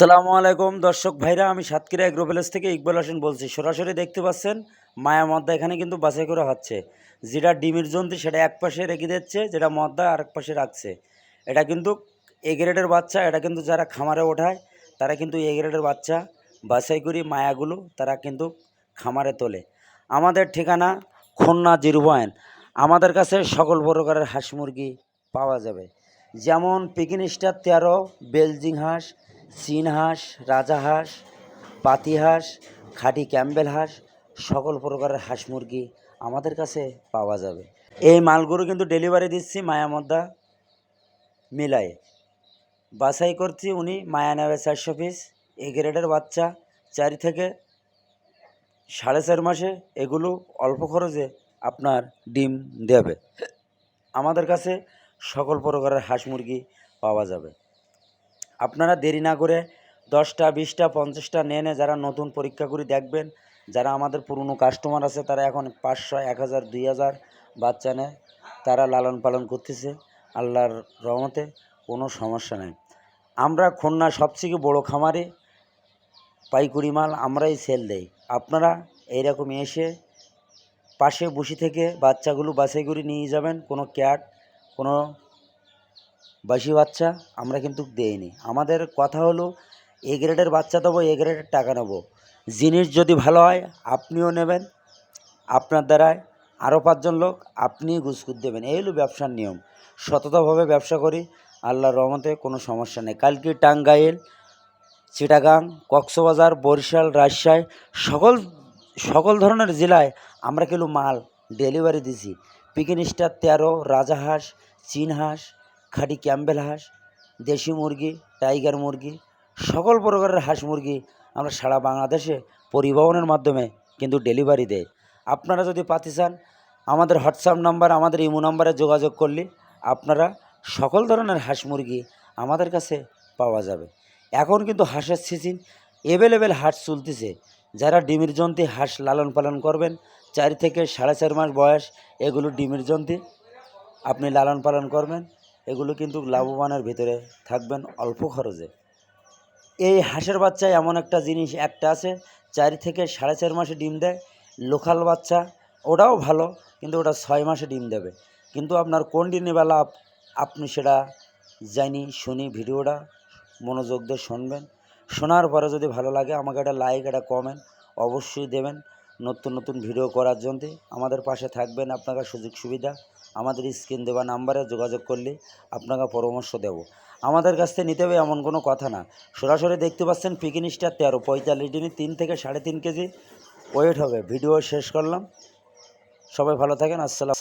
আসসালামু আলাইকুম দর্শক ভাইরা, আমি সাতক্ষীরা এগ্রো ভিলেজ থেকে ইকবাল হোসেন বলছি। সরাসরি দেখতে পাচ্ছেন মায়া মদ্দা এখানে কিন্তু বাছাই করা হচ্ছে। যেটা ডিমের জন্তি সেটা এক পাশে রেখে দিচ্ছে, যেটা মদ্দা আরেক পাশে রাখছে। এটা কিন্তু এ গ্রেডের বাচ্চা। এটা কিন্তু যারা খামারে ওঠায় তারা কিন্তু এ গ্রেডের বাচ্চা বাছাই করি মায়াগুলো তারা কিন্তু খামারে তোলে। আমাদের ঠিকানা খুলনা 0 আমাদের কাছে সকল প্রকারের হাঁস মুরগি পাওয়া যাবে, যেমন পিকিন স্টার 13, বেলজিং হাঁস, চীন হাঁস, রাজাহাঁস, পাতি হাঁস, খাঁটি ক্যাম্বেল হাঁস, সকল প্রকারের হাঁস মুরগি আমাদের কাছে পাওয়া যাবে। এই মালগুলো কিন্তু ডেলিভারি দিচ্ছি মায়া মদ্দা মিলায়ে। বাছাই করছি উনি মায়া নেবে 400 পিস। এ গ্রেডের বাচ্চা 4 থেকে 4.5 মাসে এগুলো অল্প খরচে আপনার ডিম দেবে। আমাদের কাছে সকল প্রকারের হাঁস মুরগি পাওয়া যাবে। আপনারা দেরি না করে 10টা 20টা 50টা নিয়ে যারা নতুন পরীক্ষা করে দেখবেন। যারা আমাদের পুরনো কাস্টমার আছে তারা এখন 500, 1000, 2000 বাচ্চা নেয়, তারা লালন পালন করতেছে। আল্লাহর রহমতে কোনো সমস্যা নেই। আমরা খুলনা সবথেকে বড় খামারে পাইকারি মাল আমরাই সেল দেই। আপনারা এইরকম এসে পাশে বসে থেকে বাচ্চাগুলো বাছাই করে নিয়ে যাবেন। কোনো ক্যাট, কোনো বাসি বাচ্চা আমরা কিন্তু দেইনি। আমাদের কথা হলো এ গ্রেডের বাচ্চা দেবো, এ গ্রেডের টাকা নেবো। জিনিস যদি ভালো হয় আপনিও নেবেন, আপনার দ্বারায় আরও 5 জন লোক আপনি গুজকুট দেবেন। এই হলো ব্যবসার নিয়ম। সততাভাবে ব্যবসা করি, আল্লাহর রহমতে কোনো সমস্যা নেই। কালকে টাঙ্গাইল, চিটাগাং, কক্সবাজার, বরিশাল, রাজশাহী সকল ধরনের জেলায় আমরা কিন্তু মাল ডেলিভারি দিছি। পিকিন স্টার 13, রাজাহাঁস, চীন হাঁস, খাঁটি ক্যাম্বেল হাঁস, দেশি মুরগি, টাইগার মুরগি, সকল প্রকারের হাঁস মুরগি আমরা সারা বাংলাদেশে পরিবহনের মাধ্যমে কিন্তু ডেলিভারি দেয়। আপনারা যদি পাতে চান আমাদের হোয়াটসঅ্যাপ নাম্বার, আমাদের ইমো নাম্বারে যোগাযোগ করলে আপনারা সকল ধরনের হাঁস মুরগি আমাদের কাছে পাওয়া যাবে। এখন কিন্তু হাঁসের সিজন অ্যাভেলেবেল হাঁস চলতেছে। যারা ডিমের জন্তি হাঁস লালন পালন করবেন, 4 থেকে 4.5 মাস বয়স এগুলো ডিমের জন্তি আপনি লালন পালন করবেন, এগুলো কিন্তু লাভবানের ভিতরে থাকবেন অল্প খরচে। এই হাঁসের বাচ্চায় এমন একটা জিনিস একটা আছে, 4 থেকে 4.5 মাসে ডিম দেয়। লোকাল বাচ্চা ওটাও ভালো, কিন্তু ওটা 6 মাসে ডিম দেবে। কিন্তু আপনার কোন দিনে বেলা আপনি সেটা জানি শুনি, ভিডিওটা মনোযোগ দিয়ে শুনবেন। শোনার পরে যদি ভালো লাগে আমাকে একটা লাইক, একটা কমেন্ট অবশ্যই দেবেন। নতুন নতুন ভিডিও করার জন্যে আমাদের পাশে থাকবেন। আপনাকে সুযোগ সুবিধা আমাদের স্ক্রিন দেওয়া নাম্বারে যোগাযোগ করলে আপনাকে পরামর্শ দেব। আমাদের কাছ থেকে নিতে হবে এমন কোনো কথা না। সরাসরি দেখতে পাচ্ছেন পিকিন স্টার 13, 45 দিনে 3 থেকে 3.5 কেজি ওয়েট হবে। ভিডিও শেষ করলাম। সবাই ভালো থাকেন। আসসালাম।